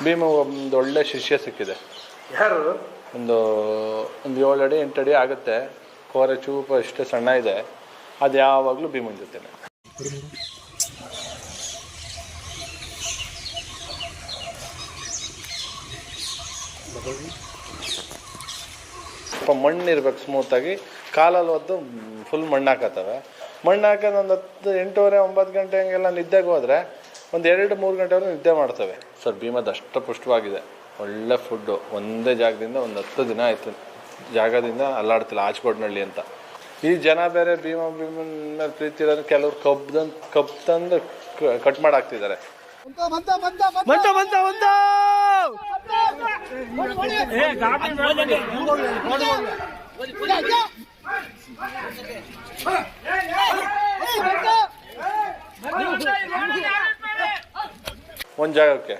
ಭೀಮ ಒಂದು ಒಳ್ಳೆ ಶಿಷ್ಯ ಸಿಕ್ಕಿದೆ. ಯಾರು? ಒಂದು 7 ಅಡಿ 8 ಅಡಿ ಆಗುತ್ತೆ. ಕೋರೆ ಚೂಪ ಇಷ್ಟೇ ಸಣ್ಣ ಇದೆ. ಅದು ಯಾವಾಗಲೂ ಭೀಮನ ಜೊತೆನೆ. ಸ್ವಲ್ಪ ಮಣ್ಣು ಇರ್ಬೇಕು ಸ್ಮೂತಾಗಿ. ಕಾಲಲ್ಲಿ ಒದ್ದು ಫುಲ್ ಮಣ್ಣು ಹಾಕತ್ತವೆ. ಮಣ್ಣು ಹಾಕೋದು ಒಂದು 8:30 9 ಗಂಟೆ ಹಂಗೆಲ್ಲ ನಿದ್ದೆಗೆ ಹೋದರೆ ಒಂದು 2-3 ಗಂಟೆವರೆಗೂ ನಿದ್ದೆ ಮಾಡ್ತವೆ. ಸರ್ ಭೀಮದ ಅಷ್ಟು ಪುಷ್ಟವಾಗಿದೆ. ಒಳ್ಳೆ ಫುಡ್ಡು. ಒಂದೇ ಜಾಗದಿಂದ ಒಂದು 10 ದಿನ ಆಯಿತು ಜಾಗದಿಂದ ಅಲ್ಲಾಡ್ತಿಲ್ಲ. ಆಚ್ಕೋಡ್ನಳ್ಳಿ ಅಂತ. ಈ ಜನ ಬೇರೆ ಭೀಮನ ಮೇಲೆ ಪ್ರೀತಿ ಇರೋದು. ಕೆಲವ್ರು ಕಬ್ಬು ತಂದು ಕಟ್ ಮಾಡಿ ಹಾಕ್ತಿದ್ದಾರೆ. ಒಂದು ಜಾಗಕ್ಕೆ